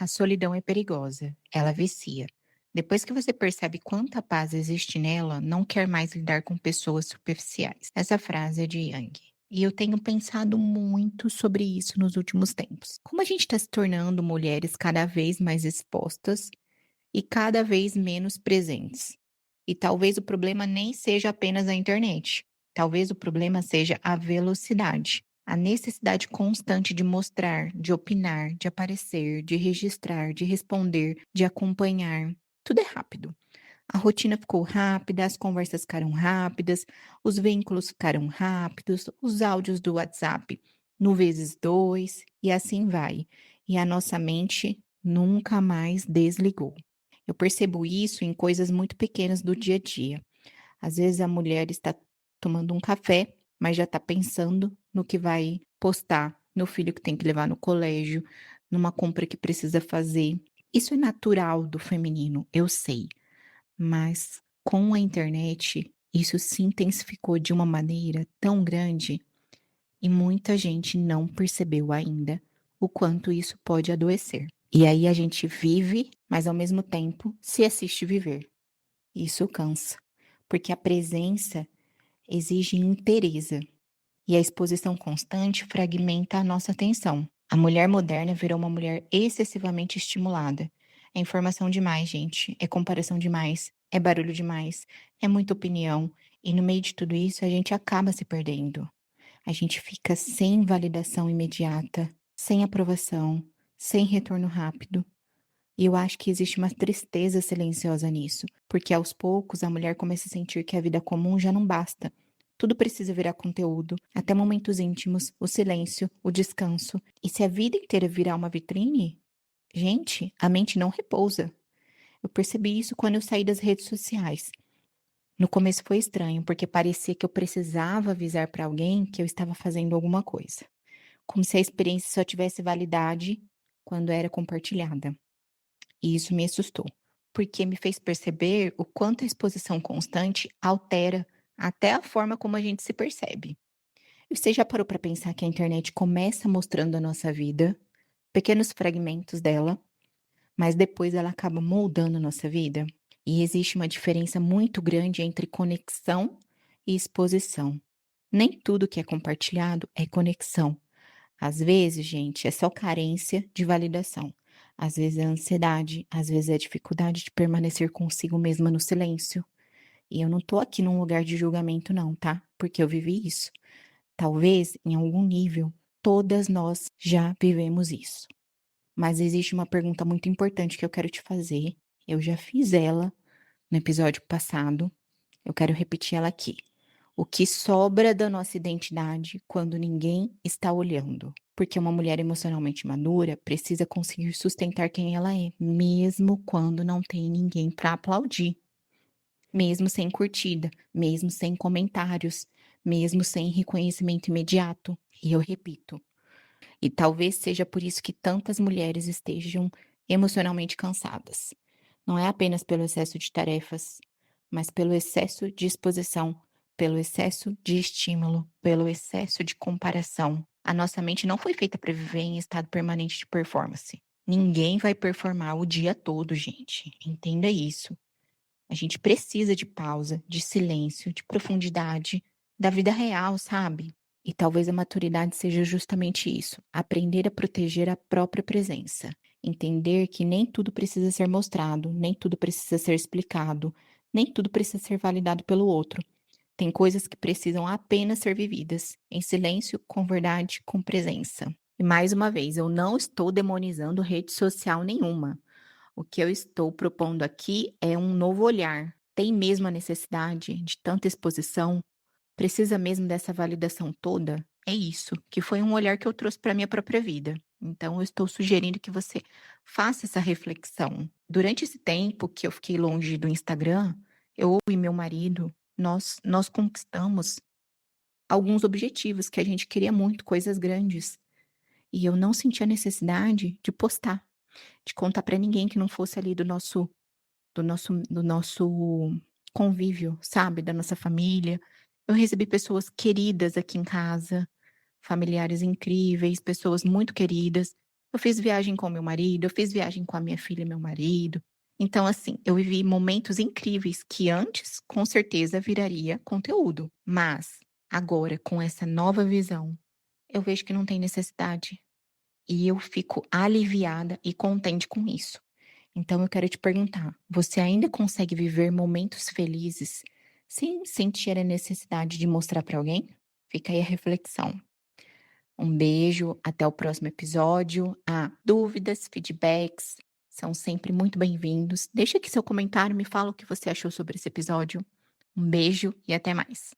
A solidão é perigosa, ela vicia. Depois que você percebe quanta paz existe nela, não quer mais lidar com pessoas superficiais. Essa frase é de Yang. E eu tenho pensado muito sobre isso nos últimos tempos. Como a gente está se tornando mulheres cada vez mais expostas e cada vez menos presentes. E talvez o problema nem seja apenas a internet. Talvez o problema seja a velocidade, a necessidade constante de mostrar, de opinar, de aparecer, de registrar, de responder, de acompanhar. Tudo é rápido. A rotina ficou rápida, as conversas ficaram rápidas, os vínculos ficaram rápidos, os áudios do WhatsApp no vezes dois, e assim vai. E a nossa mente nunca mais desligou. Eu percebo isso em coisas muito pequenas do dia a dia. Às vezes a mulher está tomando um café, mas já está pensando no que vai postar, no filho que tem que levar no colégio, numa compra que precisa fazer. Isso é natural do feminino, eu sei, mas com a internet isso se intensificou de uma maneira tão grande e muita gente não percebeu ainda o quanto isso pode adoecer. E aí a gente vive, mas ao mesmo tempo se assiste viver. Isso cansa, porque a presença exige inteireza e a exposição constante fragmenta a nossa atenção. A mulher moderna virou uma mulher excessivamente estimulada. É informação demais, gente. É comparação demais. É barulho demais. É muita opinião. E no meio de tudo isso, a gente acaba se perdendo. A gente fica sem validação imediata, sem aprovação, sem retorno rápido. E eu acho que existe uma tristeza silenciosa nisso, porque aos poucos a mulher começa a sentir que a vida comum já não basta. Tudo precisa virar conteúdo, até momentos íntimos, o silêncio, o descanso. E se a vida inteira virar uma vitrine, gente, a mente não repousa. Eu percebi isso quando eu saí das redes sociais. No começo foi estranho, porque parecia que eu precisava avisar para alguém que eu estava fazendo alguma coisa, como se a experiência só tivesse validade quando era compartilhada. E isso me assustou, porque me fez perceber o quanto a exposição constante altera até a forma como a gente se percebe. E você já parou para pensar que a internet começa mostrando a nossa vida, pequenos fragmentos dela, mas depois ela acaba moldando a nossa vida? E existe uma diferença muito grande entre conexão e exposição. Nem tudo que é compartilhado é conexão. Às vezes, gente, é só carência de validação. Às vezes é ansiedade, às vezes é dificuldade de permanecer consigo mesma no silêncio. E eu não tô aqui num lugar de julgamento não, tá? Porque eu vivi isso. Talvez, em algum nível, todas nós já vivemos isso. Mas existe uma pergunta muito importante que eu quero te fazer. Eu já fiz ela no episódio passado. Eu quero repetir ela aqui. O que sobra da nossa identidade quando ninguém está olhando? Porque uma mulher emocionalmente madura precisa conseguir sustentar quem ela é, mesmo quando não tem ninguém para aplaudir, mesmo sem curtida, mesmo sem comentários, mesmo sem reconhecimento imediato. E eu repito, e talvez seja por isso que tantas mulheres estejam emocionalmente cansadas. Não é apenas pelo excesso de tarefas, mas pelo excesso de exposição, pelo excesso de estímulo, pelo excesso de comparação. A nossa mente não foi feita para viver em estado permanente de performance. Ninguém vai performar o dia todo, gente. Entenda isso. A gente precisa de pausa, de silêncio, de profundidade, da vida real, sabe? E talvez a maturidade seja justamente isso: aprender a proteger a própria presença. Entender que nem tudo precisa ser mostrado, nem tudo precisa ser explicado, nem tudo precisa ser validado pelo outro. Tem coisas que precisam apenas ser vividas, em silêncio, com verdade, com presença. E mais uma vez, eu não estou demonizando rede social nenhuma. O que eu estou propondo aqui é um novo olhar. Tem mesmo a necessidade de tanta exposição? Precisa mesmo dessa validação toda? É isso, que foi um olhar que eu trouxe para minha própria vida. Então eu estou sugerindo que você faça essa reflexão. Durante esse tempo que eu fiquei longe do Instagram, eu e meu marido, nós conquistamos alguns objetivos que a gente queria muito, coisas grandes, e eu não sentia necessidade de postar, de contar para ninguém que não fosse ali do nosso convívio, sabe, da nossa família. Eu recebi pessoas queridas aqui em casa, familiares incríveis, pessoas muito queridas, Eu fiz viagem com meu marido, eu fiz viagem com a minha filha e meu marido. Então, assim, eu vivi momentos incríveis que antes, com certeza, viraria conteúdo. Mas, agora, com essa nova visão, eu vejo que não tem necessidade. E eu fico aliviada e contente com isso. Então eu quero te perguntar, você ainda consegue viver momentos felizes sem sentir a necessidade de mostrar para alguém? Fica aí a reflexão. Um beijo, até o próximo episódio. Ah, dúvidas, feedbacks são sempre muito bem-vindos. Deixa aqui seu comentário, me fala o que você achou sobre esse episódio. Um beijo e até mais.